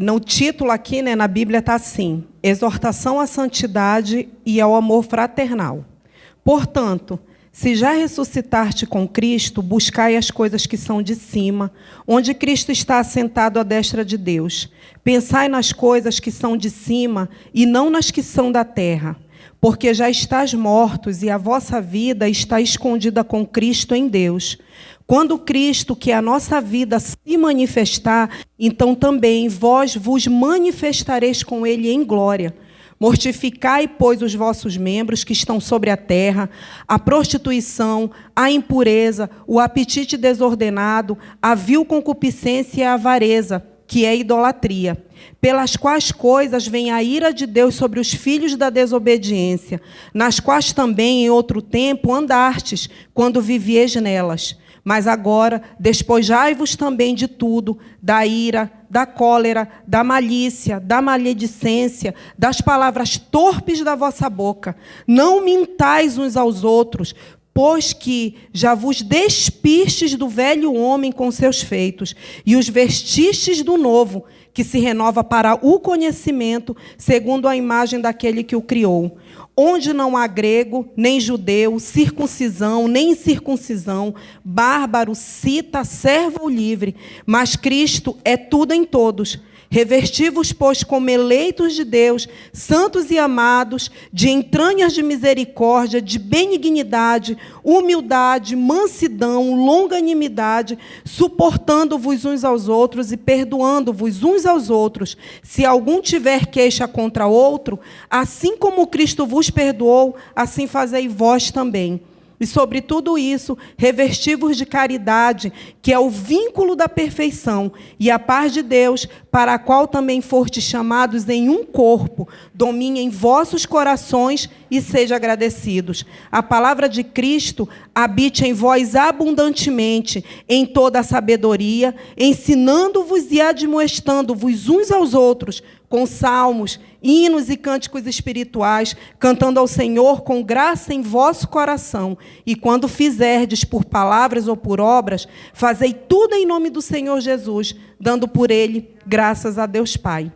no título aqui, né, na Bíblia está assim: exortação à santidade e ao amor fraternal. Portanto, se já ressuscitaste com Cristo, buscai as coisas que são de cima, onde Cristo está assentado à destra de Deus. Pensai nas coisas que são de cima e não nas que são da terra, porque já estáis mortos e a vossa vida está escondida com Cristo em Deus. Quando Cristo, que é a nossa vida, se manifestar, então também vós vos manifestareis com Ele em glória. Mortificai, pois, os vossos membros que estão sobre a terra, a prostituição, a impureza, o apetite desordenado, a vil concupiscência e a avareza, que é idolatria, pelas quais coisas vem a ira de Deus sobre os filhos da desobediência, nas quais também em outro tempo andastes, quando vivieis nelas. Mas agora, despojai-vos também de tudo, da ira, da cólera, da malícia, da maledicência, das palavras torpes da vossa boca. Não mintais uns aos outros, pois que já vos despistes do velho homem com seus feitos, e os vestistes do novo, que se renova para o conhecimento, segundo a imagem daquele que o criou. Onde não há grego, nem judeu, circuncisão, nem incircuncisão, bárbaro, cita, servo ou livre, mas Cristo é tudo em todos. Revesti-vos, pois, como eleitos de Deus, santos e amados, de entranhas de misericórdia, de benignidade, humildade, mansidão, longanimidade, suportando-vos uns aos outros e perdoando-vos uns aos outros. Se algum tiver queixa contra outro, assim como Cristo vos perdoou, assim fazei vós também. E sobre tudo isso, revesti-vos de caridade, que é o vínculo da perfeição, e a paz de Deus, para a qual também fostes chamados em um corpo, domine em vossos corações e sejam agradecidos. A palavra de Cristo habite em vós abundantemente, em toda a sabedoria, ensinando-vos e admoestando-vos uns aos outros, com salmos, hinos e cânticos espirituais, cantando ao Senhor com graça em vosso coração. E quando fizerdes por palavras ou por obras, fazei tudo em nome do Senhor Jesus, dando por Ele graças a Deus Pai.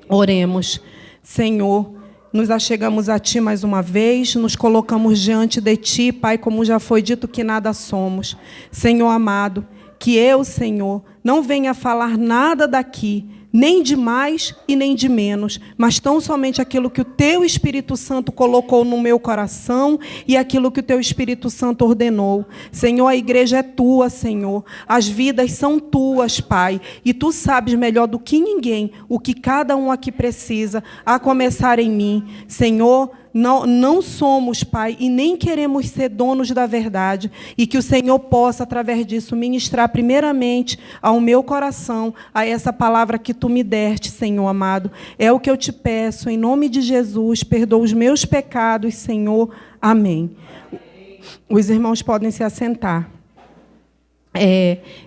Oremos. Senhor, nos achegamos a Ti mais uma vez, nos colocamos diante de Ti, Pai, como já foi dito que nada somos. Senhor amado, que eu, Senhor, não venha falar nada daqui, nem de mais e nem de menos, mas tão somente aquilo que o Teu Espírito Santo colocou no meu coração e aquilo que o Teu Espírito Santo ordenou. Senhor, a igreja é Tua, Senhor. As vidas são Tuas, Pai. E Tu sabes melhor do que ninguém o que cada um aqui precisa, a começar em mim. Senhor, não somos, Pai, e nem queremos ser donos da verdade, e que o Senhor possa, através disso, ministrar primeiramente ao meu coração, a essa palavra que Tu me deste, Senhor amado. É o que eu te peço, em nome de Jesus, perdoa os meus pecados, Senhor. Amém. Os irmãos podem se assentar.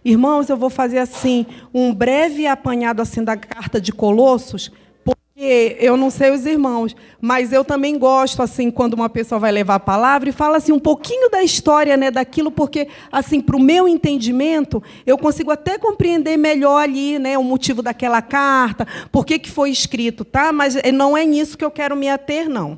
Irmãos, eu vou fazer assim um breve apanhado assim da carta de Colossos. Eu não sei os irmãos, mas eu também gosto, assim, quando uma pessoa vai levar a palavra e fala assim, um pouquinho da história, né, daquilo, porque, assim, para o meu entendimento, eu consigo até compreender melhor ali, né, o motivo daquela carta, por que foi escrito, tá? Mas não é nisso que eu quero me ater, não.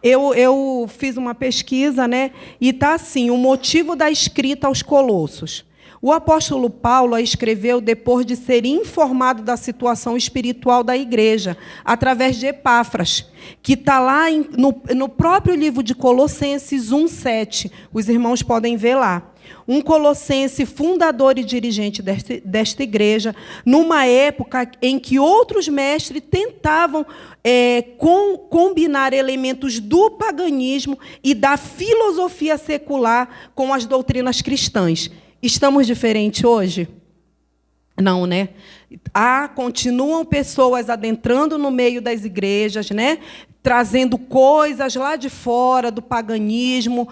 Eu fiz uma pesquisa, né, e está assim, o motivo da escrita aos Colossos. O apóstolo Paulo a escreveu depois de ser informado da situação espiritual da igreja, através de Epáfras, que está lá no próprio livro de Colossenses 1:7. Os irmãos podem ver lá. Um colossense fundador e dirigente desta igreja, numa época em que outros mestres tentavam combinar elementos do paganismo e da filosofia secular com as doutrinas cristãs. Estamos diferentes hoje? Não, né? Continuam pessoas adentrando no meio das igrejas, né? Trazendo coisas lá de fora do paganismo,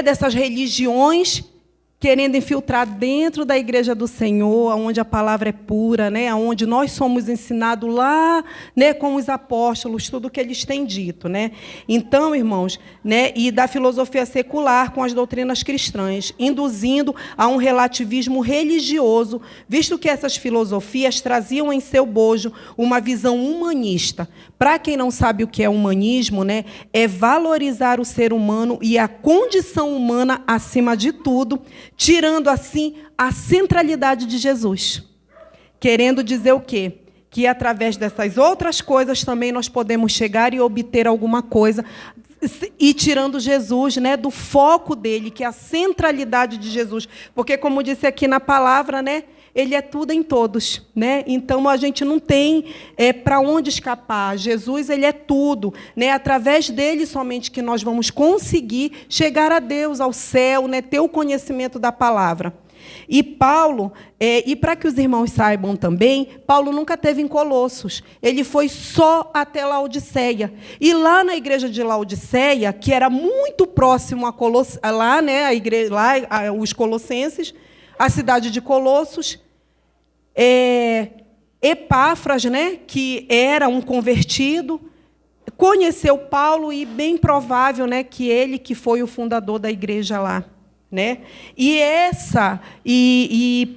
dessas religiões, querendo infiltrar dentro da igreja do Senhor, onde a palavra é pura, né, onde nós somos ensinados lá, né, com os apóstolos, tudo o que eles têm dito, né? Então, irmãos, né, e da filosofia secular com as doutrinas cristãs, induzindo a um relativismo religioso, visto que essas filosofias traziam em seu bojo uma visão humanista. Para quem não sabe o que é humanismo, né, é valorizar o ser humano e a condição humana acima de tudo, tirando assim a centralidade de Jesus. Querendo dizer o quê? Que através dessas outras coisas também nós podemos chegar e obter alguma coisa, e tirando Jesus, né, do foco dele, que é a centralidade de Jesus. Porque, como disse aqui na palavra, né, ele é tudo em todos, né? Então a gente não tem para onde escapar. Jesus, ele é tudo, né? Através dele somente que nós vamos conseguir chegar a Deus, ao céu, né? Ter o conhecimento da palavra. E Paulo, e para que os irmãos saibam também, Paulo nunca esteve em Colossos. Ele foi só até Laodiceia. E lá na igreja de Laodiceia, que era muito próximo a Colossos, lá, né, a igreja, lá, os colossenses, a cidade de Colossos, Epáfras, né, que era um convertido, conheceu Paulo e bem provável, né, que ele que foi o fundador da igreja lá, né? E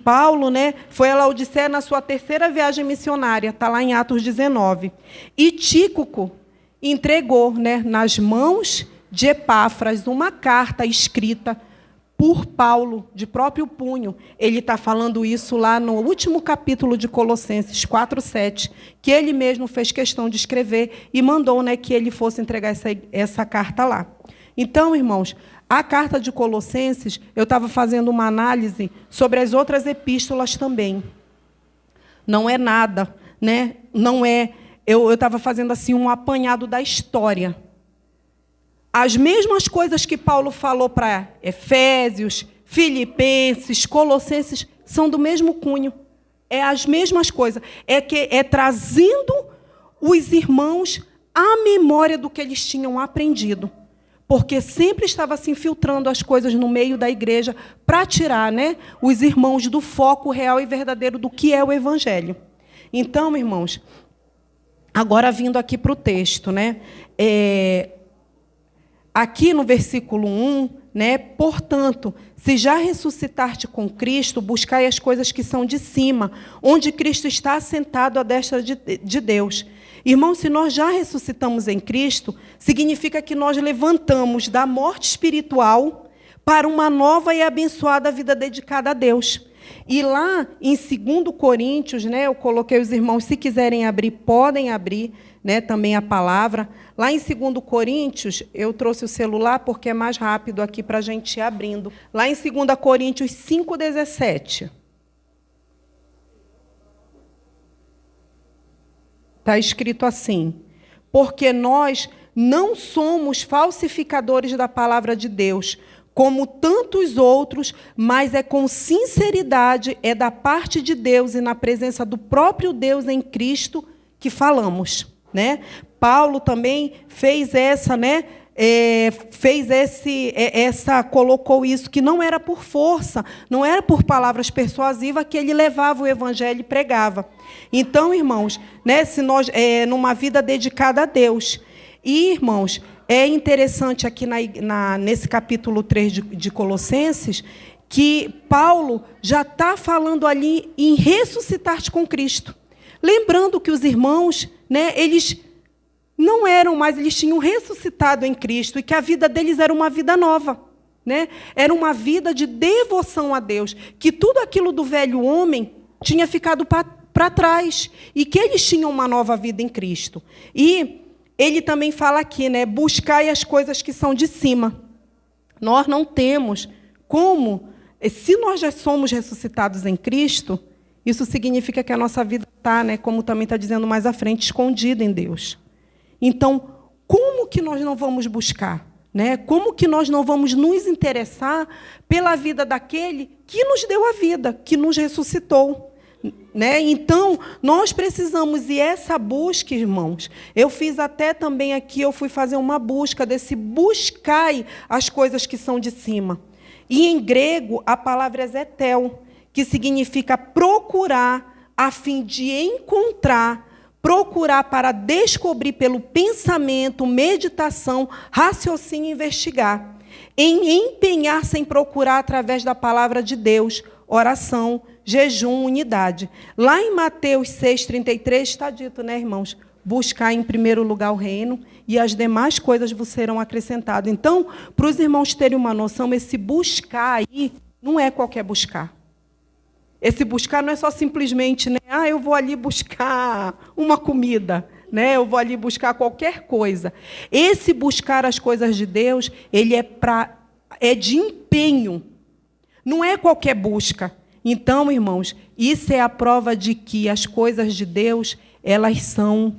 Paulo, né, foi a Laodiceia na sua terceira viagem missionária, está lá em Atos 19. E Tíquico entregou, né, nas mãos de Epáfras uma carta escrita por Paulo, de próprio punho. Ele está falando isso lá no último capítulo de Colossenses 4:7, que ele mesmo fez questão de escrever e mandou, né, que ele fosse entregar essa carta lá. Então, irmãos, a carta de Colossenses, eu estava fazendo uma análise sobre as outras epístolas também. Não é nada, né? Não é. Eu estava fazendo assim um apanhado da história. As mesmas coisas que Paulo falou para Efésios, Filipenses, Colossenses, são do mesmo cunho. É as mesmas coisas. É trazendo os irmãos à memória do que eles tinham aprendido. Porque sempre estava se infiltrando as coisas no meio da igreja para tirar, né, os irmãos do foco real e verdadeiro do que é o Evangelho. Então, irmãos, agora vindo aqui para o texto, né, aqui no versículo 1, né, portanto, se já ressuscitaste com Cristo, buscai as coisas que são de cima, onde Cristo está assentado à destra de Deus. Irmãos, se nós já ressuscitamos em Cristo, significa que nós levantamos da morte espiritual para uma nova e abençoada vida dedicada a Deus. E lá em 2 Coríntios, né, eu coloquei os irmãos, se quiserem abrir, podem abrir, né, também a palavra. Lá em 2 Coríntios, eu trouxe o celular porque é mais rápido aqui para a gente ir abrindo. Lá em 2 Coríntios 5:17. Está escrito assim: porque nós não somos falsificadores da palavra de Deus, como tantos outros, mas é com sinceridade, é da parte de Deus e na presença do próprio Deus em Cristo que falamos, né? Paulo também fez essa, né? Colocou isso, que não era por força, não era por palavras persuasivas que ele levava o evangelho e pregava. Então, irmãos, né, se nós numa vida dedicada a Deus. E, irmãos, é interessante aqui nesse capítulo 3 de Colossenses, que Paulo já está falando ali em ressuscitar-te com Cristo. Lembrando que os irmãos, né, eles não eram mais, eles tinham ressuscitado em Cristo e que a vida deles era uma vida nova, né? Era uma vida de devoção a Deus, que tudo aquilo do velho homem tinha ficado para trás e que eles tinham uma nova vida em Cristo. E ele também fala aqui, né? Buscai as coisas que são de cima. Nós não temos como, se nós já somos ressuscitados em Cristo, isso significa que a nossa vida está, né, como também está dizendo mais à frente, escondida em Deus. Então, como que nós não vamos buscar? Né? Como que nós não vamos nos interessar pela vida daquele que nos deu a vida, que nos ressuscitou? Né? Então, nós precisamos, e essa busca, irmãos, eu fiz até também aqui, eu fui fazer uma busca desse buscai as coisas que são de cima. E em grego, a palavra é zetel, que significa procurar, a fim de encontrar, procurar para descobrir pelo pensamento, meditação, raciocínio e investigar. Em empenhar-se em procurar através da palavra de Deus, oração, jejum, unidade. Lá em Mateus 6,33 está dito, né, irmãos? Buscar em primeiro lugar o reino e as demais coisas vos serão acrescentadas. Então, para os irmãos terem uma noção, esse buscar aí não é qualquer buscar. Esse buscar não é só simplesmente, né, eu vou ali buscar uma comida, né, eu vou ali buscar qualquer coisa. Esse buscar as coisas de Deus, ele é de empenho, não é qualquer busca. Então, irmãos, isso é a prova de que as coisas de Deus, elas são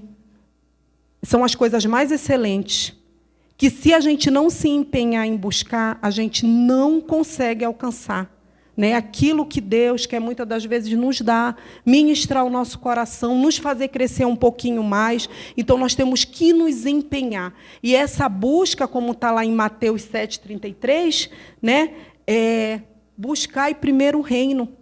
as coisas mais excelentes, que se a gente não se empenhar em buscar, a gente não consegue alcançar, né, aquilo que Deus quer muitas das vezes nos dar, ministrar o nosso coração, nos fazer crescer um pouquinho mais. Então, nós temos que nos empenhar. E essa busca, como está lá em Mateus 7,33, né, é buscar primeiro o reino.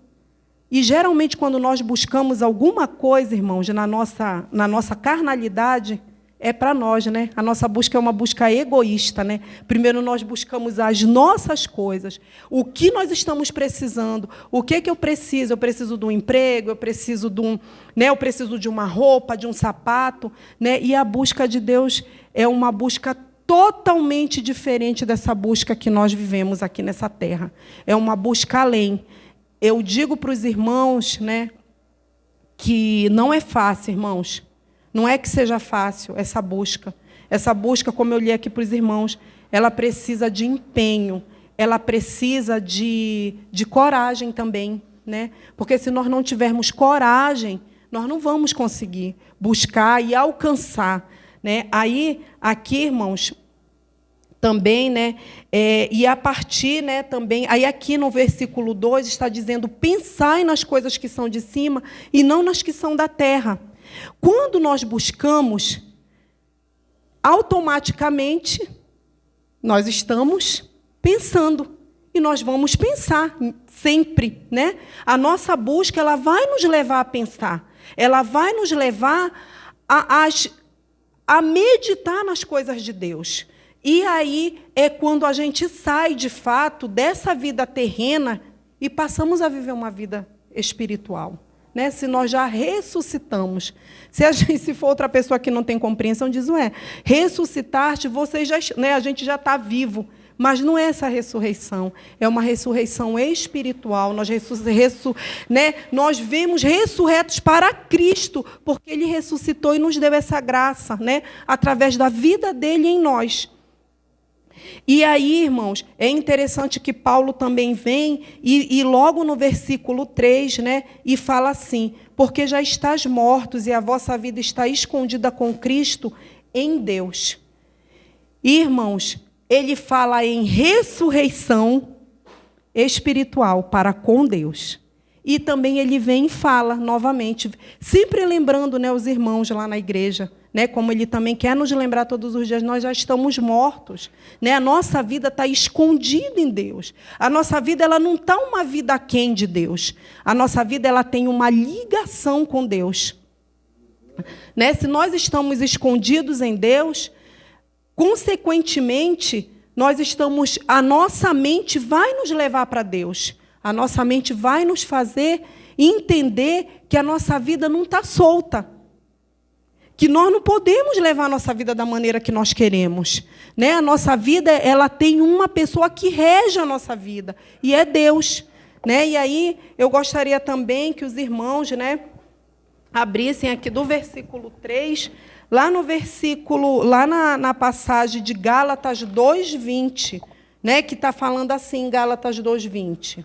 E, geralmente, quando nós buscamos alguma coisa, irmãos, na nossa carnalidade, é para nós, né? A nossa busca é uma busca egoísta, né? Primeiro nós buscamos as nossas coisas, o que nós estamos precisando, o que eu preciso? Eu preciso de um emprego, eu preciso de uma roupa, de um sapato, né? E a busca de Deus é uma busca totalmente diferente dessa busca que nós vivemos aqui nessa terra. É uma busca além. Eu digo para os irmãos, né, que não é fácil, irmãos. Não é que seja fácil essa busca. Essa busca, como eu li aqui para os irmãos, ela precisa de empenho, ela precisa de coragem também, né? Porque se nós não tivermos coragem, nós não vamos conseguir buscar e alcançar, né? Aí, aqui, irmãos, também, né? E a partir, né, também, aí aqui no versículo 2 está dizendo: pensai nas coisas que são de cima e não nas que são da terra. Quando nós buscamos, automaticamente, nós estamos pensando. E nós vamos pensar sempre, né? A nossa busca, ela vai nos levar a pensar. Ela vai nos levar a meditar nas coisas de Deus. E aí é quando a gente sai, de fato, dessa vida terrena e passamos a viver uma vida espiritual. Né? Se nós já ressuscitamos. Se for outra pessoa que não tem compreensão, diz, ressuscitar-te, né, a gente já está vivo. Mas não é essa ressurreição. É uma ressurreição espiritual. Nós vemos ressurretos para Cristo, porque Ele ressuscitou e nos deu essa graça, né, através da vida dele em nós. E aí, irmãos, é interessante que Paulo também vem e logo no versículo 3, né, e fala assim: porque já estás mortos e a vossa vida está escondida com Cristo em Deus. Irmãos, ele fala em ressurreição espiritual para com Deus. E também ele vem e fala novamente, sempre lembrando, né, os irmãos lá na igreja, né, como ele também quer nos lembrar todos os dias, nós já estamos mortos, né, a nossa vida está escondida em Deus. A nossa vida, ela não está uma vida aquém de Deus. A nossa vida, ela tem uma ligação com Deus. Né? Se nós estamos escondidos em Deus, consequentemente, a nossa mente vai nos levar para Deus. A nossa mente vai nos fazer entender que a nossa vida não está solta. Que nós não podemos levar a nossa vida da maneira que nós queremos. Né? A nossa vida, ela tem uma pessoa que rege a nossa vida, e é Deus. Né? E aí, eu gostaria também que os irmãos, né, abrissem aqui do versículo 3, lá na passagem de Gálatas 2:20, né, que está falando assim, Gálatas 2:20.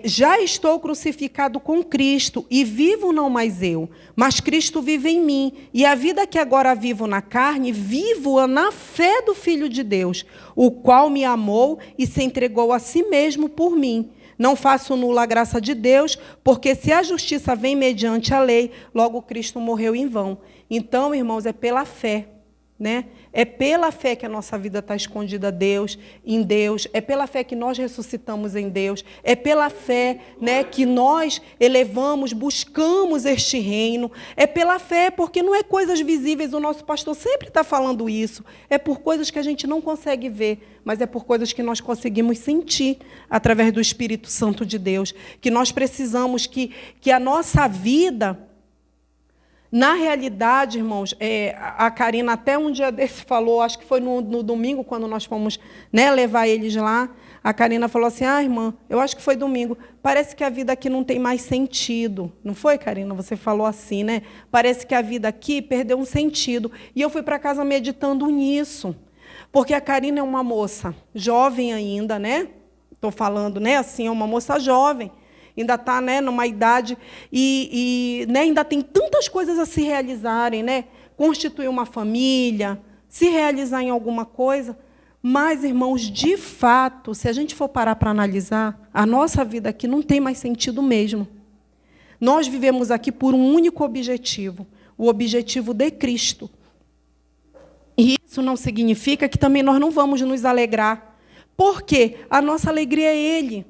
Já estou crucificado com Cristo, e vivo não mais eu, mas Cristo vive em mim. E a vida que agora vivo na carne, vivo-a na fé do Filho de Deus, o qual me amou e se entregou a si mesmo por mim. Não faço nula a graça de Deus, porque se a justiça vem mediante a lei, logo Cristo morreu em vão. Então, irmãos, é pela fé. né? É pela fé que a nossa vida está escondida em Deus, é pela fé que nós ressuscitamos em Deus, é pela fé, né, que nós elevamos, buscamos este reino, é pela fé, porque não é coisas visíveis, o nosso pastor sempre está falando isso, é por coisas que a gente não consegue ver, mas é por coisas que nós conseguimos sentir através do Espírito Santo de Deus, que nós precisamos que a nossa vida... Na realidade, irmãos, a Karina até um dia desse falou, acho que foi no domingo, quando nós fomos, né, levar eles lá, a Karina falou assim, irmã, eu acho que foi domingo, parece que a vida aqui não tem mais sentido. Não foi, Karina? Você falou assim, né? Parece que a vida aqui perdeu um sentido. E eu fui para casa meditando nisso, porque a Karina é uma moça jovem ainda, né? Estou falando, né, assim, é uma moça jovem, ainda está, né, numa idade né, ainda tem tantas coisas a se realizarem, né? Constituir uma família, se realizar em alguma coisa. Mas, irmãos, de fato, se a gente for parar para analisar, a nossa vida aqui não tem mais sentido mesmo. Nós vivemos aqui por um único objetivo, o objetivo de Cristo. E isso não significa que também nós não vamos nos alegrar, porque a nossa alegria é Ele.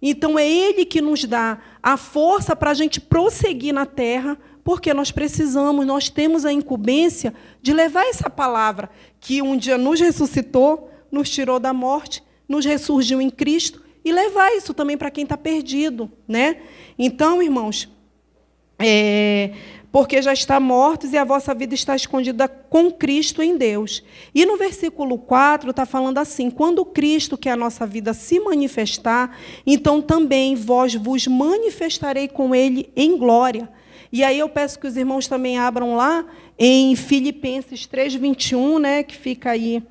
Então, é Ele que nos dá a força para a gente prosseguir na terra, porque nós precisamos, nós temos a incumbência de levar essa palavra que um dia nos ressuscitou, nos tirou da morte, nos ressurgiu em Cristo, e levar isso também para quem está perdido, né? Então, irmãos, porque já está mortos e a vossa vida está escondida com Cristo em Deus. E no versículo 4 está falando assim, quando Cristo, que é a nossa vida, se manifestar, então também vós vos manifestarei com Ele em glória. E aí eu peço que os irmãos também abram lá em Filipenses 3:21, né, que fica aí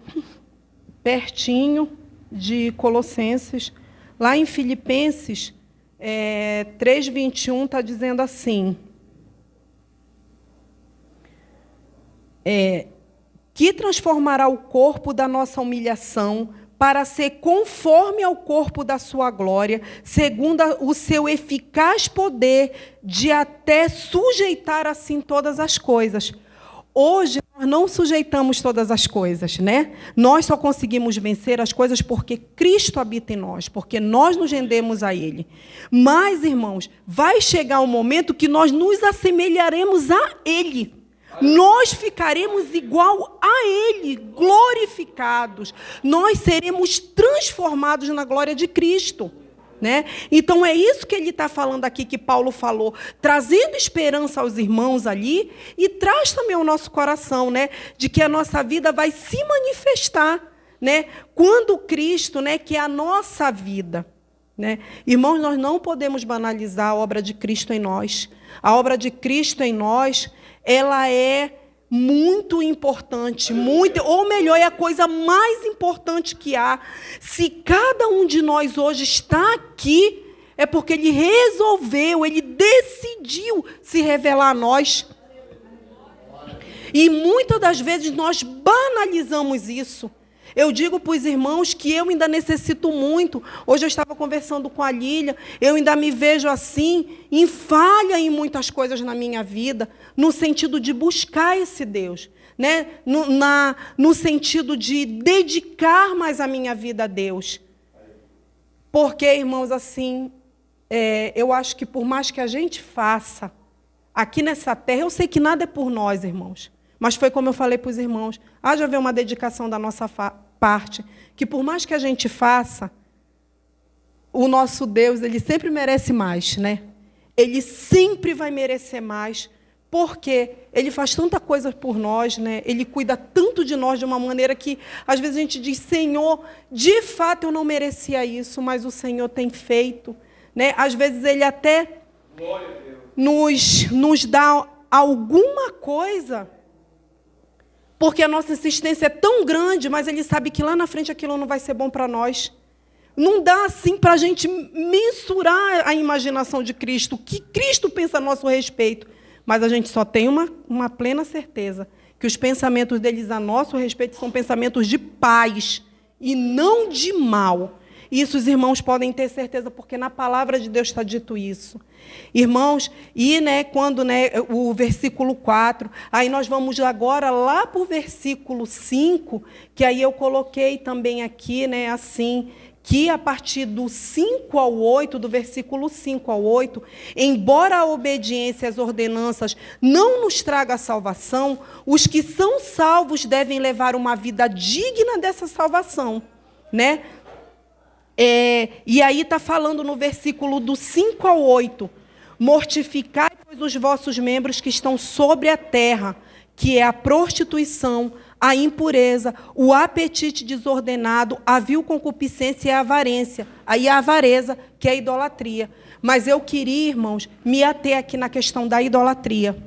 pertinho de Colossenses. Lá em Filipenses 3:21 está dizendo assim, que transformará o corpo da nossa humilhação para ser conforme ao corpo da sua glória, segundo o seu eficaz poder de até sujeitar assim todas as coisas. Hoje, nós não sujeitamos todas as coisas, né? Nós só conseguimos vencer as coisas porque Cristo habita em nós, porque nós nos rendemos a Ele. Mas, irmãos, vai chegar um momento que nós nos assemelharemos a Ele. Nós ficaremos igual a Ele, glorificados. Nós seremos transformados na glória de Cristo, né? Então, é isso que ele está falando aqui, que Paulo falou, trazendo esperança aos irmãos ali, e traz também ao nosso coração, né, de que a nossa vida vai se manifestar, né, quando Cristo, né, que é a nossa vida. Né? Irmãos, nós não podemos banalizar a obra de Cristo em nós. A obra de Cristo em nós, ela é muito importante, muito, ou melhor, é a coisa mais importante que há. Se cada um de nós hoje está aqui, é porque Ele resolveu, Ele decidiu se revelar a nós. E muitas das vezes nós banalizamos isso. Eu digo para os irmãos que eu ainda necessito muito. Hoje eu estava conversando com a Lília, eu ainda me vejo assim, em falha em muitas coisas na minha vida, no sentido de buscar esse Deus, né? No sentido de dedicar mais a minha vida a Deus. Porque, irmãos, assim, eu acho que por mais que a gente faça aqui nessa terra, eu sei que nada é por nós, irmãos. Mas foi como eu falei para os irmãos, haja haver uma dedicação da nossa parte, que por mais que a gente faça, o nosso Deus, Ele sempre merece mais, né? Ele sempre vai merecer mais, porque Ele faz tanta coisa por nós, né? Ele cuida tanto de nós de uma maneira que, às vezes, a gente diz, Senhor, de fato eu não merecia isso, mas o Senhor tem feito, né? Às vezes Ele até nos dá alguma coisa, porque a nossa insistência é tão grande, mas Ele sabe que lá na frente aquilo não vai ser bom para nós. Não dá assim para a gente mensurar a imaginação de Cristo, o que Cristo pensa a nosso respeito. Mas a gente só tem uma plena certeza que os pensamentos deles a nosso respeito são pensamentos de paz e não de mal. Isso os irmãos podem ter certeza, porque na palavra de Deus está dito isso. Irmãos, e quando o versículo 4, aí nós vamos agora lá para o versículo 5, que aí eu coloquei também aqui, assim, que a partir do 5 ao 8, do versículo 5 ao 8, embora a obediência às ordenanças não nos traga a salvação, os que são salvos devem levar uma vida digna dessa salvação, e aí está falando no versículo do 5 ao 8, mortificai, pois, os vossos membros que estão sobre a terra, que é a prostituição, a impureza, o apetite desordenado, a vil concupiscência e a avarência. Aí a avareza, que é a idolatria. Mas eu queria, irmãos, me ater aqui na questão da idolatria.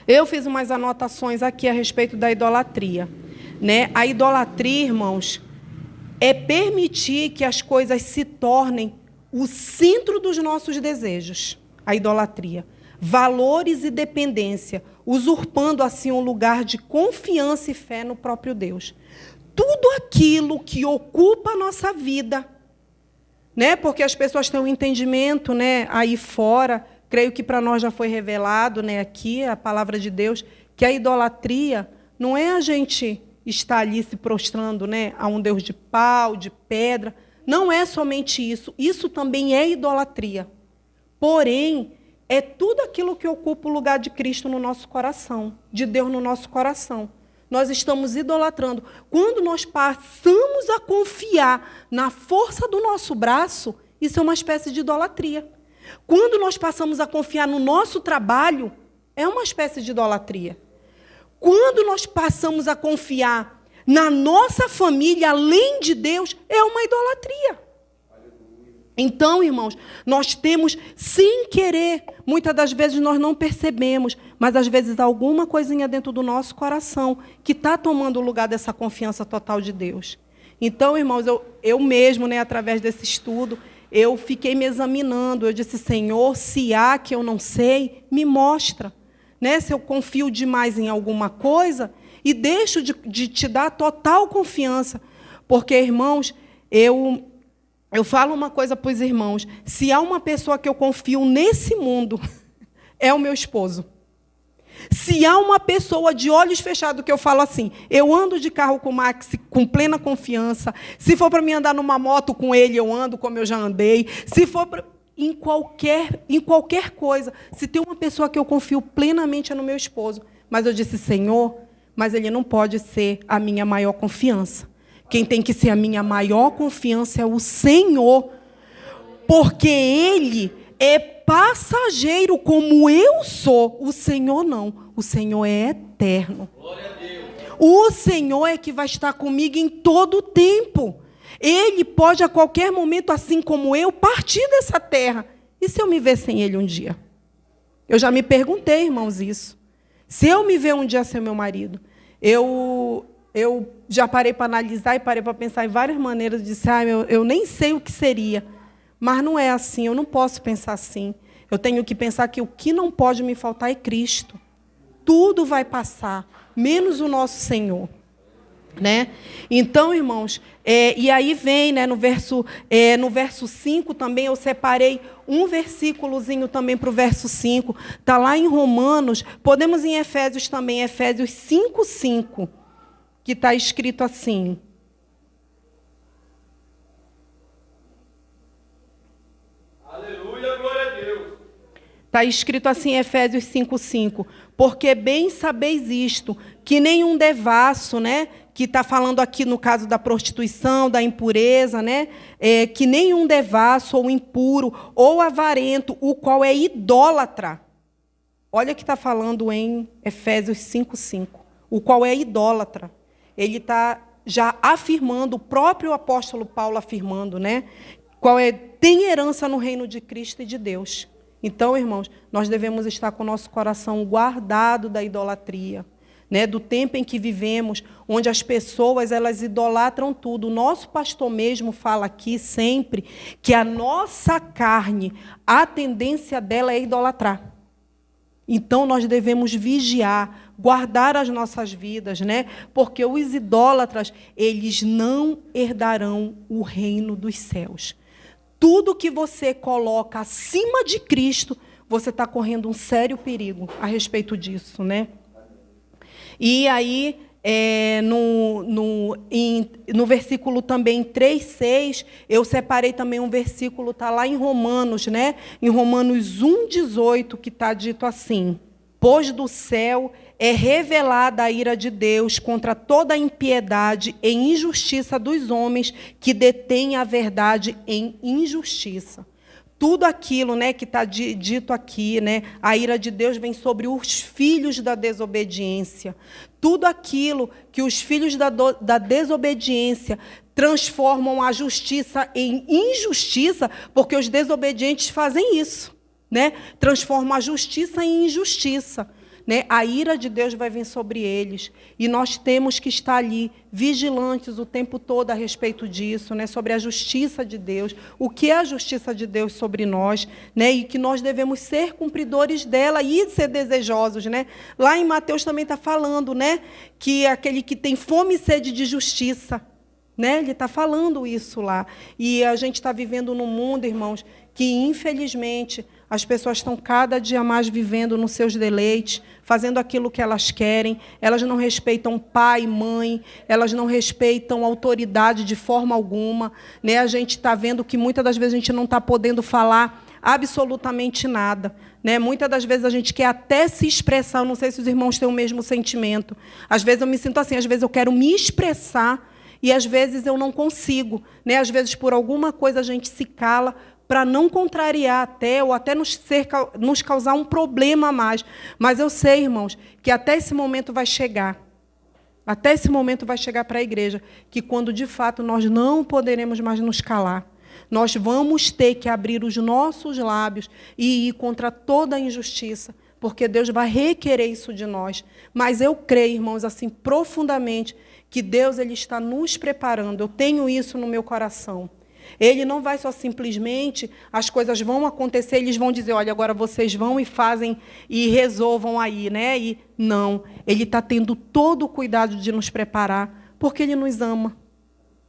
Eu fiz umas anotações aqui a respeito da idolatria. A idolatria, irmãos, é permitir que as coisas se tornem o centro dos nossos desejos. A idolatria. Valores e dependência, usurpando assim um lugar de confiança e fé no próprio Deus. Tudo aquilo que ocupa a nossa vida, porque as pessoas têm um entendimento, aí fora, creio que para nós já foi revelado, aqui a palavra de Deus, que a idolatria não é a gente estar ali se prostrando, a um Deus de pau, de pedra. Não é somente isso. Isso também é idolatria. Porém, é tudo aquilo que ocupa o lugar de Cristo no nosso coração, de Deus no nosso coração. Nós estamos idolatrando. Quando nós passamos a confiar na força do nosso braço, isso é uma espécie de idolatria. Quando nós passamos a confiar no nosso trabalho, é uma espécie de idolatria. Quando nós passamos a confiar na nossa família, além de Deus, é uma idolatria. Então, irmãos, nós temos, sem querer, muitas das vezes nós não percebemos, mas às vezes alguma coisinha dentro do nosso coração que está tomando o lugar dessa confiança total de Deus. Então, irmãos, eu mesmo, através desse estudo, eu fiquei me examinando. Eu disse, Senhor, se há que eu não sei, me mostra. Se eu confio demais em alguma coisa e deixo de te dar total confiança. Porque, irmãos, eu falo uma coisa para os irmãos, se há uma pessoa que eu confio nesse mundo, é o meu esposo. Se há uma pessoa de olhos fechados que eu falo assim, eu ando de carro com o Max com plena confiança, se for para mim andar numa moto com ele, eu ando como eu já andei, se for em qualquer coisa, se tem uma pessoa que eu confio plenamente é no meu esposo. Mas eu disse, Senhor, mas ele não pode ser a minha maior confiança. Quem tem que ser a minha maior confiança é o Senhor, porque Ele é passageiro como eu sou. O Senhor não, o Senhor é eterno. Glória a Deus. O Senhor é que vai estar comigo em todo o tempo. Ele pode a qualquer momento, assim como eu, partir dessa terra. E se eu me ver sem Ele um dia? Eu já me perguntei, irmãos, isso. Se eu me ver um dia sem meu marido, eu já parei para analisar e parei para pensar em várias maneiras de dizer, eu nem sei o que seria. Mas não é assim, eu não posso pensar assim. Eu tenho que pensar que o que não pode me faltar é Cristo. Tudo vai passar, menos o nosso Senhor. Então, irmãos, e aí vem, no verso 5 também, eu separei um versículozinho também para o verso 5. Está lá em Romanos, podemos em Efésios também, Efésios 5:5. Que está escrito assim. Aleluia, glória a Deus. Está escrito assim em Efésios 5:5. Porque bem sabeis isto, que nenhum devasso, que está falando aqui no caso da prostituição, da impureza, que nenhum devasso ou impuro ou avarento, o qual é idólatra. Olha que está falando em Efésios 5:5. O qual é idólatra. Ele está já afirmando, o próprio apóstolo Paulo afirmando, tem herança no reino de Cristo e de Deus. Então, irmãos, nós devemos estar com o nosso coração guardado da idolatria, do tempo em que vivemos, onde as pessoas elas idolatram tudo. O nosso pastor mesmo fala aqui sempre que a nossa carne, a tendência dela é idolatrar. Então, nós devemos vigiar, guardar as nossas vidas, né? Porque os idólatras, eles não herdarão o reino dos céus. Tudo que você coloca acima de Cristo, você está correndo um sério perigo a respeito disso, né? E aí, no versículo também 3:6, eu separei também um versículo, está lá em Romanos, né? Em Romanos 1:18, que está dito assim: pois do céu é revelada a ira de Deus contra toda a impiedade e injustiça dos homens que detêm a verdade em injustiça. Tudo aquilo, né, que está dito aqui, né, a ira de Deus vem sobre os filhos da desobediência. Tudo aquilo que os filhos da desobediência transformam a justiça em injustiça, porque os desobedientes fazem isso, né? Transformam a justiça em injustiça. Né? A ira de Deus vai vir sobre eles. E nós temos que estar ali, vigilantes o tempo todo a respeito disso, né? Sobre a justiça de Deus, o que é a justiça de Deus sobre nós, né? E que nós devemos ser cumpridores dela e ser desejosos. Né? Lá em Mateus também está falando, né? Que aquele que tem fome e sede de justiça, né? Ele está falando isso lá. E a gente está vivendo num mundo, irmãos, que, infelizmente, as pessoas estão cada dia mais vivendo nos seus deleites, fazendo aquilo que elas querem, elas não respeitam pai, mãe, elas não respeitam autoridade de forma alguma. Né? A gente está vendo que, muitas das vezes, a gente não está podendo falar absolutamente nada. Né? Muitas das vezes a gente quer até se expressar, eu não sei se os irmãos têm o mesmo sentimento. Às vezes eu me sinto assim, às vezes eu quero me expressar e, às vezes, eu não consigo. Né? Às vezes, por alguma coisa, a gente se cala, para não contrariar até, ou até nos causar um problema a mais. Mas eu sei, irmãos, que até esse momento vai chegar. Até esse momento vai chegar para a igreja, que quando, de fato, nós não poderemos mais nos calar. Nós vamos ter que abrir os nossos lábios e ir contra toda a injustiça, porque Deus vai requerer isso de nós. Mas eu creio, irmãos, assim, profundamente, que Deus ele está nos preparando. Eu tenho isso no meu coração. Ele não vai só simplesmente, as coisas vão acontecer, eles vão dizer, olha, agora vocês vão e fazem e resolvam aí, né? E não, ele está tendo todo o cuidado de nos preparar, porque ele nos ama.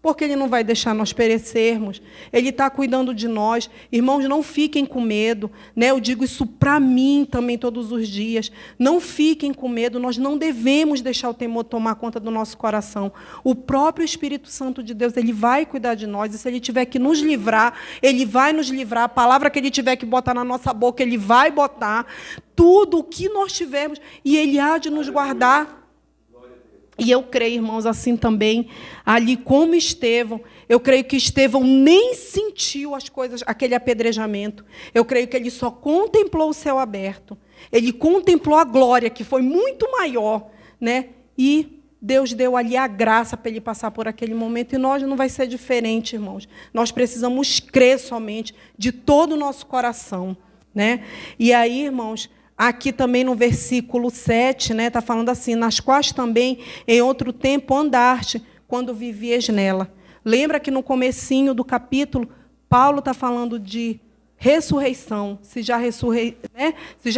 Porque ele não vai deixar nós perecermos. Ele está cuidando de nós. Irmãos, não fiquem com medo. Né? Eu digo isso para mim também todos os dias. Não fiquem com medo. Nós não devemos deixar o temor tomar conta do nosso coração. O próprio Espírito Santo de Deus, ele vai cuidar de nós. E se ele tiver que nos livrar, ele vai nos livrar. A palavra que ele tiver que botar na nossa boca, ele vai botar. Tudo o que nós tivermos. E ele há de nos guardar. E eu creio, irmãos, assim também, ali como Estevão, eu creio que Estevão nem sentiu as coisas, aquele apedrejamento. Eu creio que ele só contemplou o céu aberto. Ele contemplou a glória, que foi muito maior, né? E Deus deu ali a graça para ele passar por aquele momento. E nós não vai ser diferente, irmãos. Nós precisamos crer somente de todo o nosso coração, né? E aí, irmãos, aqui também no versículo 7, né, está falando assim, nas quais também em outro tempo andaste, quando vivias nela. Lembra que no comecinho do capítulo, Paulo está falando de ressurreição, se já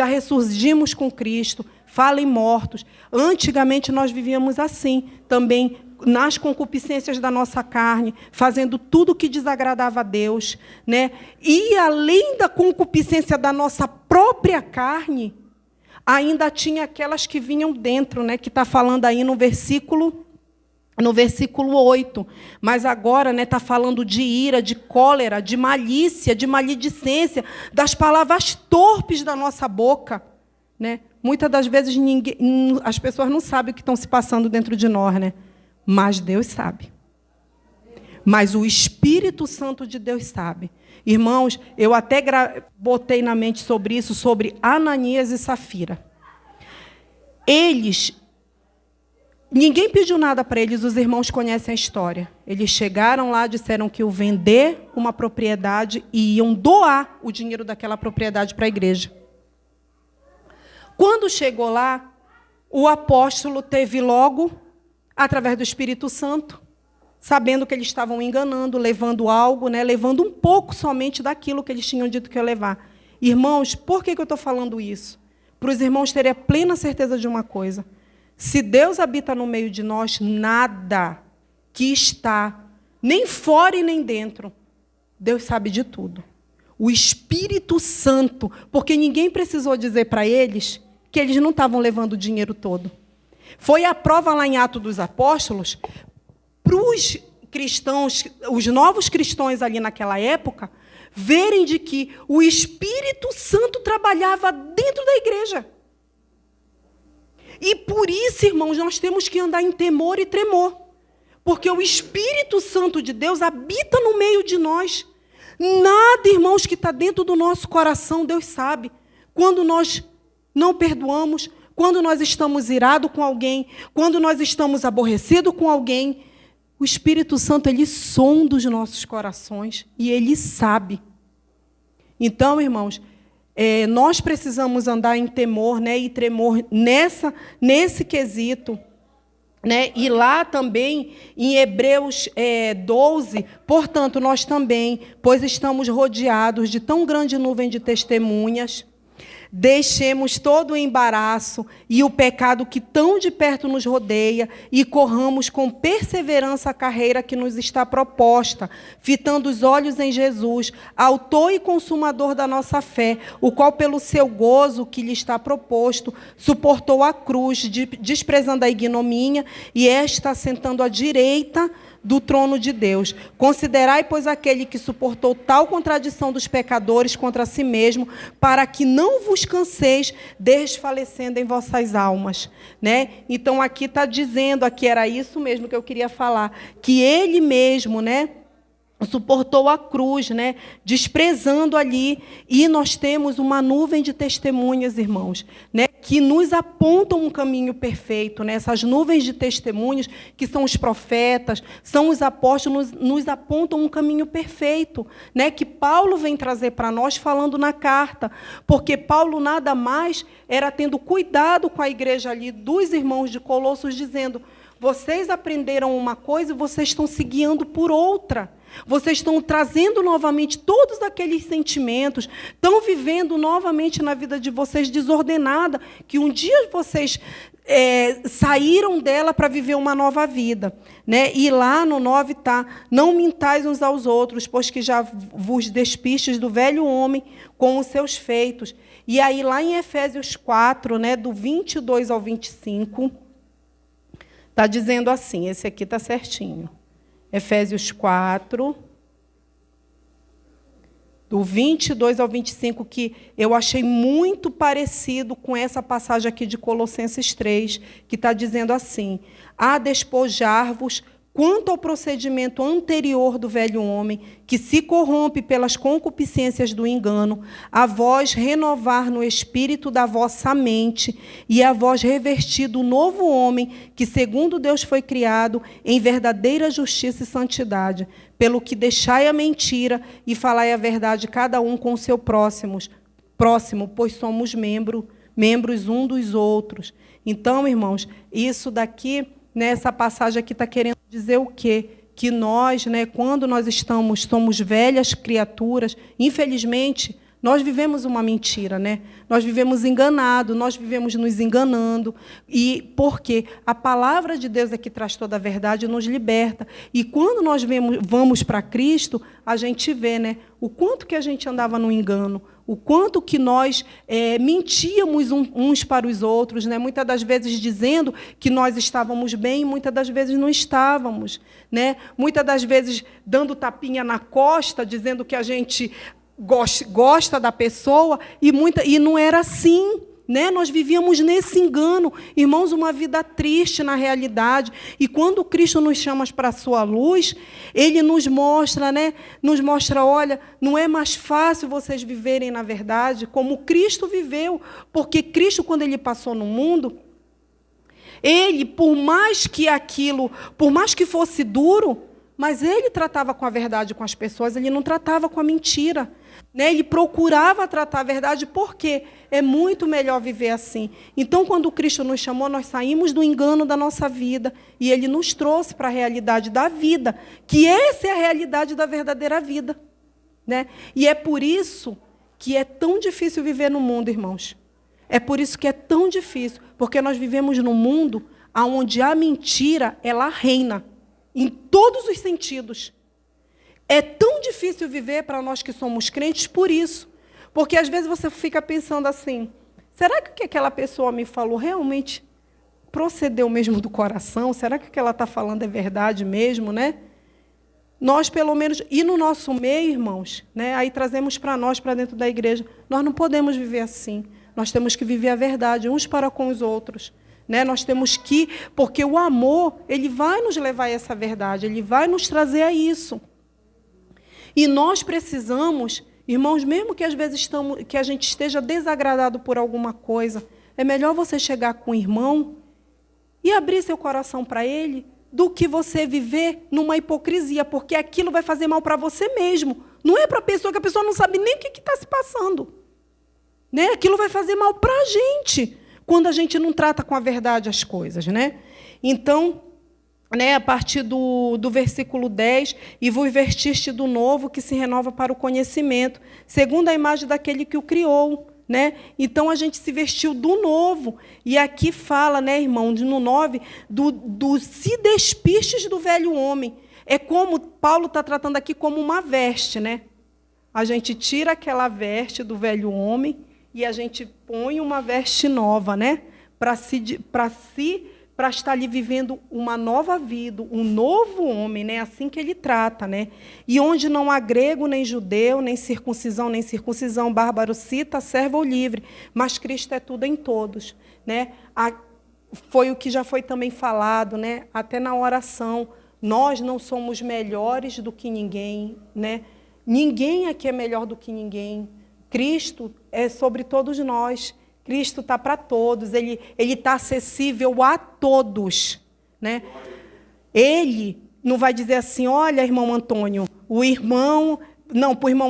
ressurgimos com Cristo, fala em mortos. Antigamente nós vivíamos assim, também nas concupiscências da nossa carne, fazendo tudo o que desagradava a Deus, né? E além da concupiscência da nossa própria carne, ainda tinha aquelas que vinham dentro, né? Que está falando aí no versículo 8. Mas agora está falando de ira, de cólera, de malícia, de maledicência, das palavras torpes da nossa boca, né? Muitas das vezes as pessoas não sabem o que estão se passando dentro de nós, né? Mas Deus sabe. Mas o Espírito Santo de Deus sabe. Irmãos, eu até botei na mente sobre isso, sobre Ananias e Safira. Ninguém pediu nada para eles, os irmãos conhecem a história. Eles chegaram lá, disseram que iam vender uma propriedade e iam doar o dinheiro daquela propriedade para a igreja. Quando chegou lá, o apóstolo teve logo, através do Espírito Santo, sabendo que eles estavam enganando, levando algo, né, levando um pouco somente daquilo que eles tinham dito que ia levar. Irmãos, por que eu estou falando isso? para os irmãos terem a plena certeza de uma coisa. Se Deus habita no meio de nós, nada que está, nem fora e nem dentro, Deus sabe de tudo. O Espírito Santo, porque ninguém precisou dizer para eles que eles não estavam levando o dinheiro todo. Foi a prova lá em Atos dos Apóstolos, para os cristãos, os novos cristãos ali naquela época, verem de que o Espírito Santo trabalhava dentro da igreja. E por isso, irmãos, nós temos que andar em temor e tremor. Porque o Espírito Santo de Deus habita no meio de nós. Nada, irmãos, que está dentro do nosso coração, Deus sabe. Quando nós não perdoamos, quando nós estamos irados com alguém, quando nós estamos aborrecidos com alguém, o Espírito Santo, ele sonda os nossos corações e ele sabe. Então, irmãos, nós precisamos andar em temor, né, e tremor nesse quesito. Né? E lá também, em Hebreus 12, portanto, nós também, pois estamos rodeados de tão grande nuvem de testemunhas, deixemos todo o embaraço e o pecado que tão de perto nos rodeia e corramos com perseverança a carreira que nos está proposta, fitando os olhos em Jesus, autor e consumador da nossa fé, o qual, pelo seu gozo que lhe está proposto, suportou a cruz, desprezando a ignomínia, e está sentando à direita do trono de Deus. Considerai, pois, aquele que suportou tal contradição dos pecadores contra si mesmo, para que não vos canseis, desfalecendo em vossas almas. Né? Então, aqui está dizendo, aqui era isso mesmo que eu queria falar, que ele mesmo, né, suportou a cruz, né, desprezando ali, e nós temos uma nuvem de testemunhas, irmãos, né, que nos apontam um caminho perfeito, né, essas nuvens de testemunhas, que são os profetas, são os apóstolos, nos apontam um caminho perfeito, né, que Paulo vem trazer para nós falando na carta, porque Paulo nada mais era tendo cuidado com a igreja ali, dos irmãos de Colossos, dizendo: vocês aprenderam uma coisa e vocês estão se guiando por outra. Vocês estão trazendo novamente todos aqueles sentimentos, estão vivendo novamente na vida de vocês desordenada, que um dia vocês saíram dela para viver uma nova vida. Né? E lá no 9 está: não mintais uns aos outros, pois que já vos despistes do velho homem com os seus feitos. E aí lá em Efésios 4, né, do 22 ao 25, está dizendo assim, esse aqui está certinho. Efésios 4, do 22 ao 25, que eu achei muito parecido com essa passagem aqui de Colossenses 3, que está dizendo assim: a despojar-vos quanto ao procedimento anterior do velho homem, que se corrompe pelas concupiscências do engano, a vós renovar no espírito da vossa mente, e a vós revestir do novo homem, que segundo Deus foi criado, em verdadeira justiça e santidade. Pelo que deixai a mentira e falai a verdade cada um com o seu próximo, pois somos membros um dos outros. Então, irmãos, isso daqui, nessa passagem aqui está querendo dizer o quê? Que nós, né, quando nós somos velhas criaturas, infelizmente, nós vivemos uma mentira, né? Nós vivemos enganados, nós vivemos nos enganando. E por quê? A palavra de Deus é que traz toda a verdade e nos liberta. E quando nós vamos para Cristo, a gente vê, né, o quanto que a gente andava no engano, o quanto que nós mentíamos uns para os outros, né? Muitas das vezes dizendo que nós estávamos bem, muitas das vezes não estávamos. Né? Muitas das vezes dando tapinha na costa, dizendo que a gente gosta da pessoa, e não era assim. Né? Nós vivíamos nesse engano, irmãos, uma vida triste na realidade. E quando Cristo nos chama para a sua luz, Ele nos mostra, né? Nos mostra, olha, não é mais fácil vocês viverem na verdade como Cristo viveu, porque Cristo, quando Ele passou no mundo, Ele, por mais que fosse duro, mas Ele tratava com a verdade com as pessoas, Ele não tratava com a mentira. Né? Ele procurava tratar a verdade, porque é muito melhor viver assim. Então, quando Cristo nos chamou, nós saímos do engano da nossa vida, e Ele nos trouxe para a realidade da vida, que essa é a realidade da verdadeira vida. Né? E é por isso que é tão difícil viver no mundo, irmãos. É por isso que é tão difícil, porque nós vivemos num mundo onde a mentira ela reina, em todos os sentidos. É tão difícil viver para nós que somos crentes por isso. Porque às vezes você fica pensando assim, será que o que aquela pessoa me falou realmente procedeu mesmo do coração? Será que o que ela está falando é verdade mesmo, né? Nós, pelo menos, e no nosso meio, irmãos, né, aí trazemos para nós, para dentro da igreja, nós não podemos viver assim. Nós temos que viver a verdade, uns para com os outros. Né? Nós temos que, porque o amor, ele vai nos levar a essa verdade, ele vai nos trazer a isso. E nós precisamos, irmãos, mesmo que às vezes que a gente esteja desagradado por alguma coisa, é melhor você chegar com o irmão e abrir seu coração para ele, do que você viver numa hipocrisia, porque aquilo vai fazer mal para você mesmo. Não é para a pessoa, que a pessoa não sabe nem o que está se passando. Né? Aquilo vai fazer mal para a gente, quando a gente não trata com a verdade as coisas. Né? Então, né, a partir do versículo 10, e vos vestiste do novo, que se renova para o conhecimento, segundo a imagem daquele que o criou. Né? Então, a gente se vestiu do novo. E aqui fala, né, irmão, no 9, do se despistes do velho homem. É como, Paulo está tratando aqui como uma veste. Né? A gente tira aquela veste do velho homem e a gente põe uma veste nova, né? Para estar ali vivendo uma nova vida, um novo homem, né? Assim que ele trata, né? E onde não há grego, nem judeu, nem circuncisão, bárbaro, cita, servo ou livre, mas Cristo é tudo em todos, né? Foi o que já foi também falado, né? Até na oração, nós não somos melhores do que ninguém, né? Ninguém aqui é melhor do que ninguém. Cristo é sobre todos nós. Cristo está para todos, ele está acessível a todos. Né? Ele não vai dizer assim, olha, irmão Antônio, para o irmão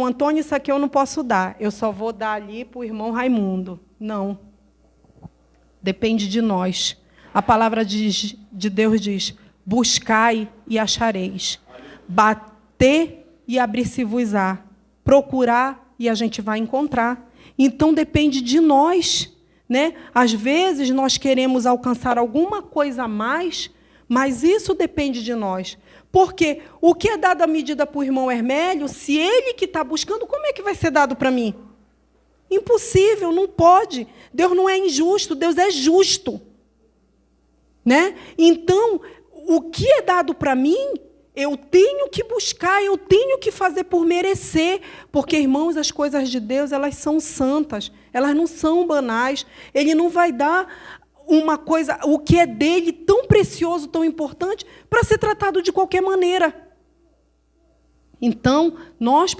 Antônio isso aqui eu não posso dar, eu só vou dar ali para o irmão Raimundo. Não. Depende de nós. A palavra de Deus diz, buscai e achareis, bater e abrir-se-vos-á, procurar e a gente vai encontrar. Então, depende de nós. Né? Às vezes, nós queremos alcançar alguma coisa a mais, mas isso depende de nós. Porque o que é dado à medida para o irmão Hermélio, se ele que está buscando, como é que vai ser dado para mim? Impossível, não pode. Deus não é injusto, Deus é justo. Né? Então, o que é dado para mim, eu tenho que buscar, eu tenho que fazer por merecer, porque, irmãos, as coisas de Deus, elas são santas, elas não são banais. Ele não vai dar uma coisa, o que é dele, tão precioso, tão importante, para ser tratado de qualquer maneira. Então, nós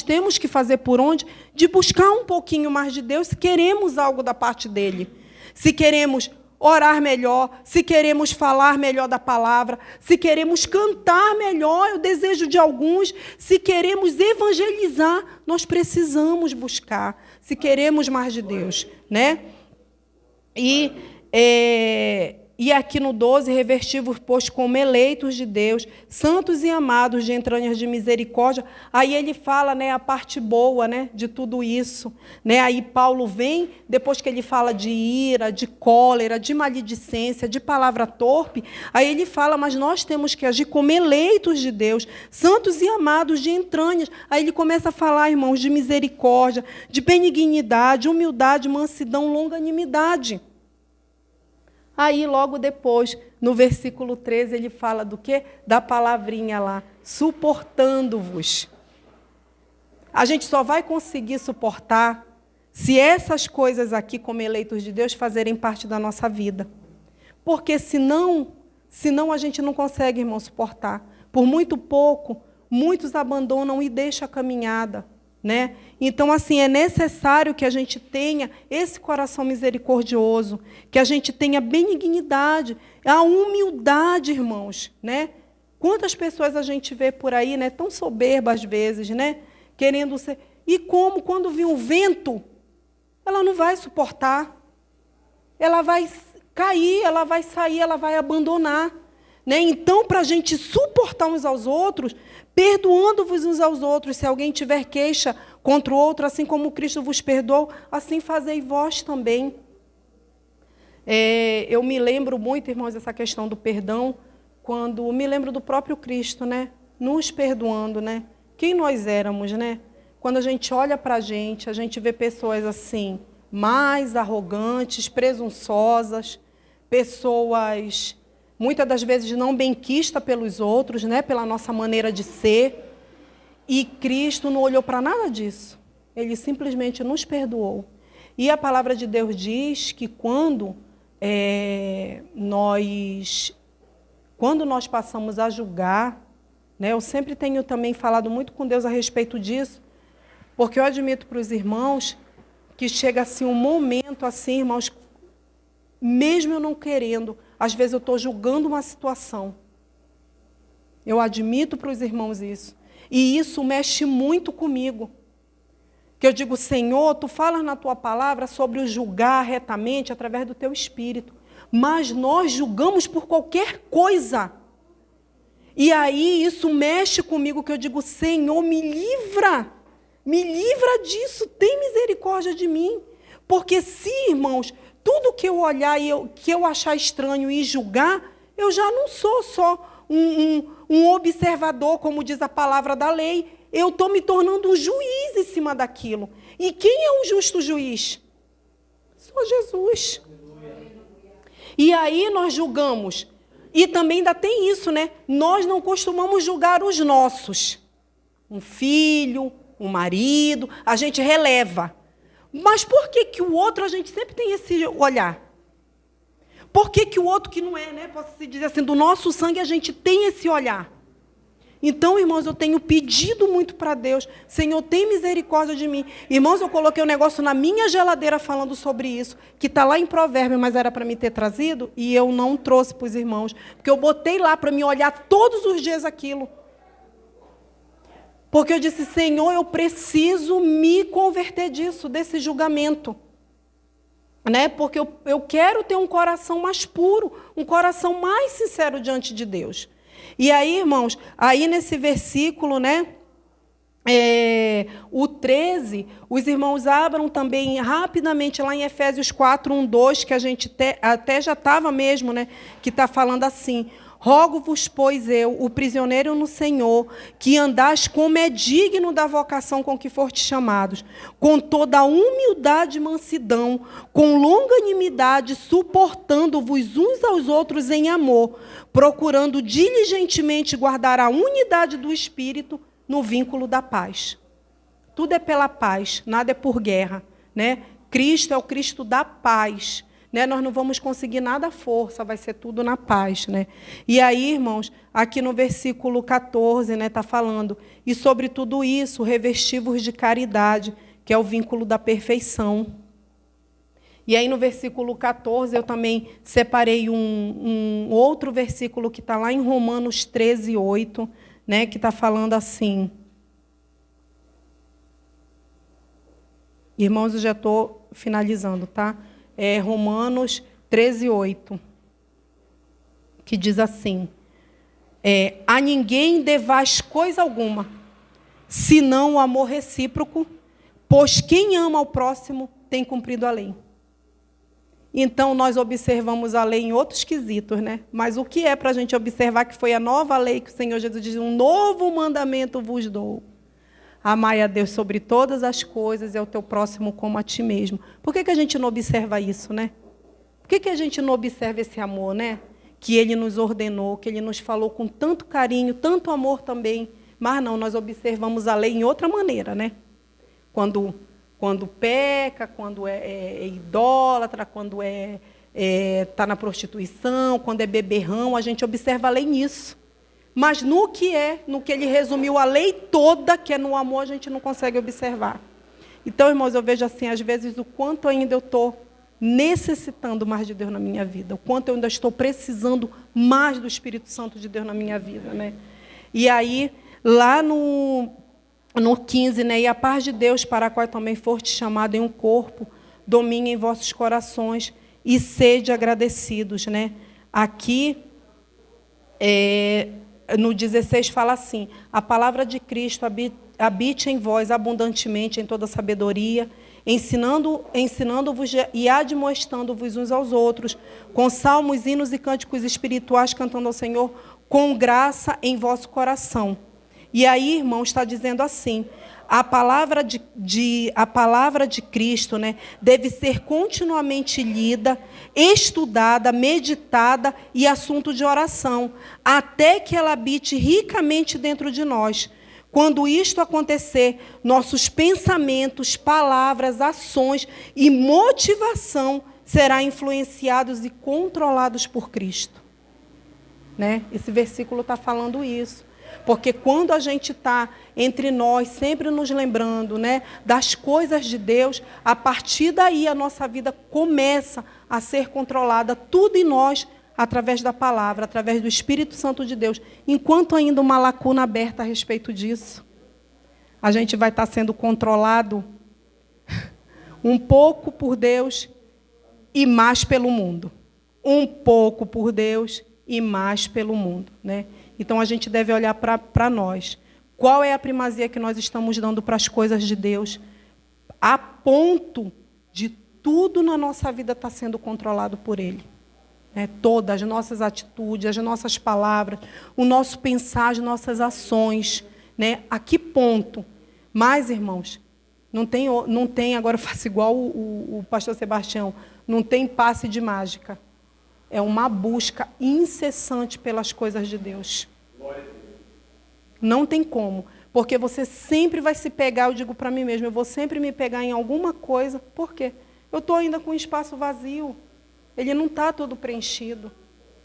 temos que fazer por onde? De buscar um pouquinho mais de Deus, se queremos algo da parte dele. Se queremos orar melhor, se queremos falar melhor da palavra, se queremos cantar melhor, é o desejo de alguns, se queremos evangelizar, nós precisamos buscar, se queremos mais de Deus. Né? E aqui no 12, revestivos, pois, como eleitos de Deus, santos e amados de entranhas de misericórdia. Aí ele fala, né, a parte boa, né, de tudo isso. Né? Aí Paulo vem, depois que ele fala de ira, de cólera, de maledicência, de palavra torpe, aí ele fala, mas nós temos que agir como eleitos de Deus, santos e amados de entranhas. Aí ele começa a falar, irmãos, de misericórdia, de benignidade, humildade, mansidão, longanimidade. Aí, logo depois, no versículo 13, ele fala do quê? Da palavrinha lá, suportando-vos. A gente só vai conseguir suportar se essas coisas aqui, como eleitos de Deus, fazerem parte da nossa vida. Porque senão a gente não consegue, irmão, suportar. Por muito pouco, muitos abandonam e deixam a caminhada. Né? Então, assim, é necessário que a gente tenha esse coração misericordioso, que a gente tenha benignidade, a humildade, irmãos. Né? Quantas pessoas a gente vê por aí, né, tão soberbas às vezes, né, querendo ser... E como, quando vir um vento, ela não vai suportar, ela vai cair, ela vai sair, ela vai abandonar. Né? Então, para a gente suportar uns aos outros, perdoando-vos uns aos outros, se alguém tiver queixa contra o outro, assim como Cristo vos perdoou, assim fazei vós também. Eu me lembro muito, irmãos, dessa questão do perdão, quando me lembro do próprio Cristo, né? Nos perdoando, né? Quem nós éramos, né? Quando a gente olha para a gente vê pessoas assim, mais arrogantes, presunçosas, pessoas, muitas das vezes, não benquistas pelos outros, né? Pela nossa maneira de ser. E Cristo não olhou para nada disso. Ele simplesmente nos perdoou. E a palavra de Deus diz que quando nós passamos a julgar, né, eu sempre tenho também falado muito com Deus a respeito disso, porque eu admito para os irmãos que chega assim um momento assim, irmãos, mesmo eu não querendo, às vezes eu estou julgando uma situação. Eu admito para os irmãos isso. E isso mexe muito comigo. Que eu digo, Senhor, tu falas na tua palavra sobre o julgar retamente através do teu espírito. Mas nós julgamos por qualquer coisa. E aí isso mexe comigo, que eu digo, Senhor, me livra disso, tem misericórdia de mim. Porque se, irmãos, tudo que eu olhar e que eu achar estranho e julgar, eu já não sou só um observador, como diz a palavra da lei. Eu estou me tornando um juiz em cima daquilo. E quem é o justo juiz? Só Jesus. E aí nós julgamos. E também ainda tem isso, né? Nós não costumamos julgar os nossos. Um filho, um marido, a gente releva. Mas por que o outro a gente sempre tem esse olhar? Por que o outro que não é, né? Posso dizer assim, do nosso sangue a gente tem esse olhar? Então, irmãos, eu tenho pedido muito para Deus, Senhor, tem misericórdia de mim. Irmãos, eu coloquei um negócio na minha geladeira falando sobre isso, que está lá em Provérbios, mas era para me ter trazido, e eu não trouxe para os irmãos, porque eu botei lá para me olhar todos os dias aquilo. Porque eu disse, Senhor, eu preciso me converter disso, desse julgamento. Né? Porque eu quero ter um coração mais puro, um coração mais sincero diante de Deus. E aí, irmãos, aí nesse versículo, né, o 13, os irmãos abram também rapidamente lá em Efésios 4, 1, 2, que a gente até já estava mesmo, né, que está falando assim, rogo-vos, pois eu, o prisioneiro no Senhor, que andais como é digno da vocação com que fortes chamados, com toda a humildade e mansidão, com longanimidade, suportando-vos uns aos outros em amor, procurando diligentemente guardar a unidade do Espírito no vínculo da paz. Tudo é pela paz, nada é por guerra, né? Cristo é o Cristo da paz. Né? Nós não vamos conseguir nada à força, vai ser tudo na paz. Né? E aí, irmãos, aqui no versículo 14, né, está falando, e sobre tudo isso, revesti-vos de caridade, que é o vínculo da perfeição. E aí, no versículo 14, eu também separei um outro versículo que está lá em Romanos 13, 8, né, que está falando assim. Irmãos, eu já estou finalizando, tá? Romanos 13, 8, que diz assim, a ninguém devais coisa alguma, senão o amor recíproco, pois quem ama ao próximo tem cumprido a lei. Então, nós observamos a lei em outros quesitos, né? Mas o que é para a gente observar que foi a nova lei que o Senhor Jesus diz, um novo mandamento vos dou. Amai a Deus sobre todas as coisas e ao teu próximo como a ti mesmo. Por que a gente não observa isso, né? Por que a gente não observa esse amor, né? Que Ele nos ordenou, que Ele nos falou com tanto carinho, tanto amor também. Mas não, nós observamos a lei em outra maneira, né? Quando peca, quando é idólatra, quando está na prostituição, quando é beberrão, a gente observa a lei nisso. Mas no que Ele resumiu a lei toda, que é no amor, a gente não consegue observar. Então, irmãos, eu vejo assim, às vezes, o quanto ainda eu estou necessitando mais de Deus na minha vida, o quanto eu ainda estou precisando mais do Espírito Santo de Deus na minha vida. Né? E aí, lá no 15, né, e a paz de Deus, para a qual também foste chamado em um corpo, domine em vossos corações e sede agradecidos. Né? Aqui, no 16 fala assim, a palavra de Cristo habite em vós abundantemente em toda sabedoria, ensinando-vos e admoestando-vos uns aos outros, com salmos, hinos e cânticos espirituais, cantando ao Senhor com graça em vosso coração. E aí, irmão, está dizendo assim, a palavra de Cristo, né, deve ser continuamente lida, estudada, meditada e assunto de oração, até que ela habite ricamente dentro de nós. Quando isto acontecer, nossos pensamentos, palavras, ações e motivação serão influenciados e controlados por Cristo. Né? Esse versículo está falando isso. Porque quando a gente está entre nós, sempre nos lembrando, né, das coisas de Deus, a partir daí a nossa vida começa a ser controlada, tudo em nós, através da palavra, através do Espírito Santo de Deus. Enquanto ainda uma lacuna aberta a respeito disso, a gente vai estar sendo controlado um pouco por Deus e mais pelo mundo. Um pouco por Deus e mais pelo mundo, né? Então, a gente deve olhar para nós. Qual é a primazia que nós estamos dando para as coisas de Deus, a ponto de tudo na nossa vida estar sendo controlado por Ele? Todas as nossas atitudes, as nossas palavras, o nosso pensar, as nossas ações. Né? A que ponto? Mas, irmãos, não tem agora eu faço igual o pastor Sebastião, não tem passe de mágica. É uma busca incessante pelas coisas de Deus. Não tem como. Porque você sempre vai se pegar, eu digo para mim mesmo, eu vou sempre me pegar em alguma coisa. Por quê? Eu estou ainda com um espaço vazio. Ele não está todo preenchido.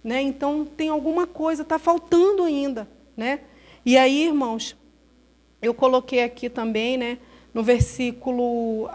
Né? Então, tem alguma coisa, está faltando ainda. Né? E aí, irmãos, eu coloquei aqui também, né, no versículo,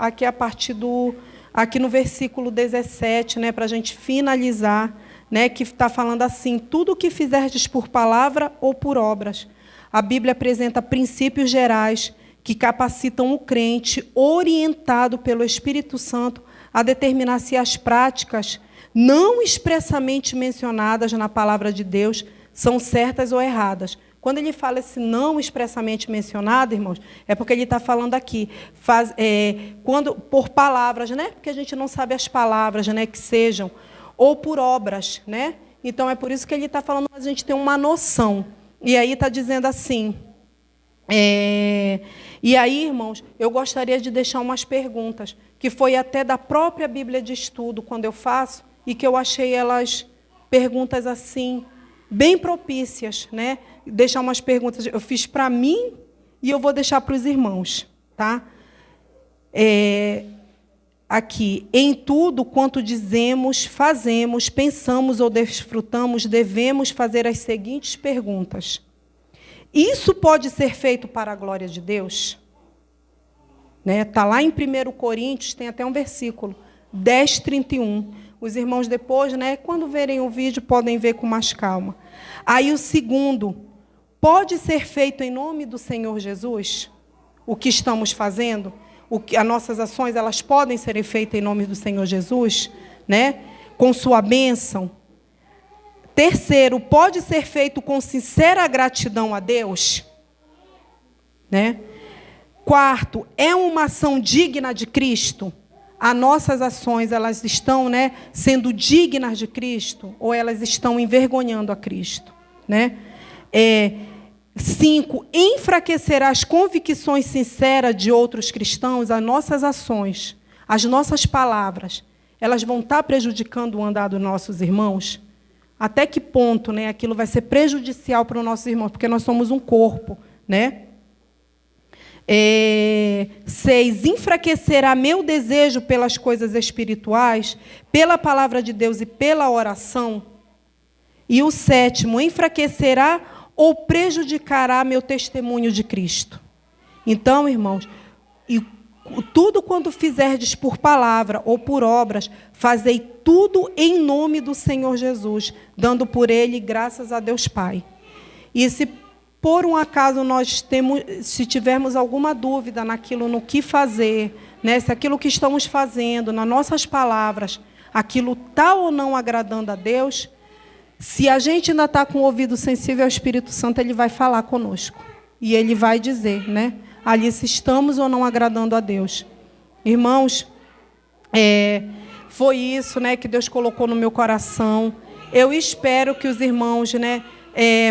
aqui no versículo 17, né, para a gente finalizar, né, que está falando assim, tudo o que fizerdes por palavra ou por obras. A Bíblia apresenta princípios gerais que capacitam o crente, orientado pelo Espírito Santo, a determinar se as práticas não expressamente mencionadas na palavra de Deus são certas ou erradas. Quando ele fala esse não expressamente mencionado, irmãos, é porque ele está falando aqui, quando por palavras, né? Porque a gente não sabe as palavras, né, que sejam, ou por obras, né? Então é por isso que ele está falando, a gente tem uma noção. E aí está dizendo assim. E aí, irmãos, eu gostaria de deixar umas perguntas, que foi até da própria Bíblia de Estudo, quando eu faço, e que eu achei elas perguntas assim, bem propícias, né? Deixar umas perguntas, eu fiz para mim e eu vou deixar para os irmãos, tá? Aqui, em tudo quanto dizemos, fazemos, pensamos ou desfrutamos, devemos fazer as seguintes perguntas. Isso pode ser feito para a glória de Deus? Está lá em 1 Coríntios, tem até um versículo, 10:31. Os irmãos depois, né, quando verem o vídeo, podem ver com mais calma. Aí o segundo, pode ser feito em nome do Senhor Jesus? O que estamos fazendo? As nossas ações, elas podem ser feitas em nome do Senhor Jesus? Né? Com sua bênção? Terceiro, pode ser feito com sincera gratidão a Deus? Né? Quarto, é uma ação digna de Cristo? As nossas ações, elas estão, né, sendo dignas de Cristo ou elas estão envergonhando a Cristo? Né? 5, enfraquecerá as convicções sinceras de outros cristãos? As nossas ações, as nossas palavras, elas vão estar prejudicando o andar dos nossos irmãos? Até que ponto, né, aquilo vai ser prejudicial para os nossos irmãos? Porque nós somos um corpo, né? 6, enfraquecerá meu desejo pelas coisas espirituais, pela palavra de Deus e pela oração? E o 7, enfraquecerá ou prejudicará meu testemunho de Cristo? Então, irmãos, tudo quanto fizerdes por palavra ou por obras, fazei tudo em nome do Senhor Jesus, dando por Ele graças a Deus Pai. E se por um acaso se tivermos alguma dúvida no que fazer, né, se aquilo que estamos fazendo, nas nossas palavras, aquilo está ou não agradando a Deus, se a gente ainda está com o ouvido sensível ao Espírito Santo, Ele vai falar conosco. E Ele vai dizer, né, ali se estamos ou não agradando a Deus. Irmãos, foi isso, né, que Deus colocou no meu coração. Eu espero que os irmãos, né,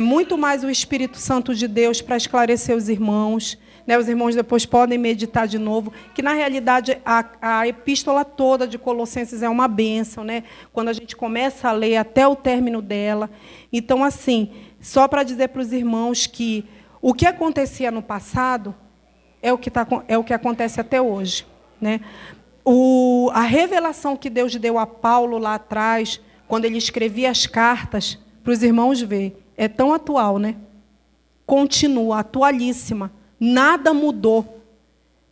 muito mais o Espírito Santo de Deus para esclarecer os irmãos. Né, os irmãos depois podem meditar de novo, que na realidade a epístola toda de Colossenses é uma bênção, né? Quando a gente começa a ler até o término dela. Então, assim, só para dizer para os irmãos que o que acontecia no passado é o que acontece até hoje. Né? A revelação que Deus deu a Paulo lá atrás, quando ele escrevia as cartas, para os irmãos ver, é tão atual, né? Continua, atualíssima. Nada mudou.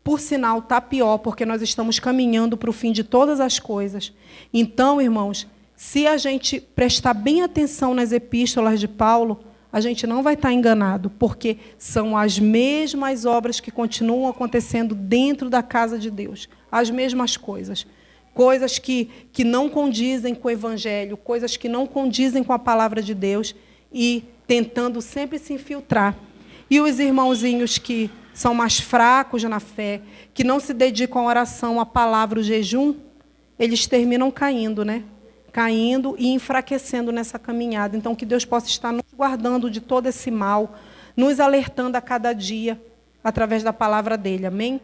Por sinal, está pior, porque nós estamos caminhando para o fim de todas as coisas. Então, irmãos, se a gente prestar bem atenção nas epístolas de Paulo, a gente não vai estar enganado, porque são as mesmas obras que continuam acontecendo dentro da casa de Deus. As mesmas coisas. Coisas que não condizem com o Evangelho, coisas que não condizem com a palavra de Deus e tentando sempre se infiltrar. E os irmãozinhos que são mais fracos na fé, que não se dedicam à oração, à palavra, ao jejum, eles terminam caindo, né? Caindo e enfraquecendo nessa caminhada. Então, que Deus possa estar nos guardando de todo esse mal, nos alertando a cada dia, através da palavra dele. Amém?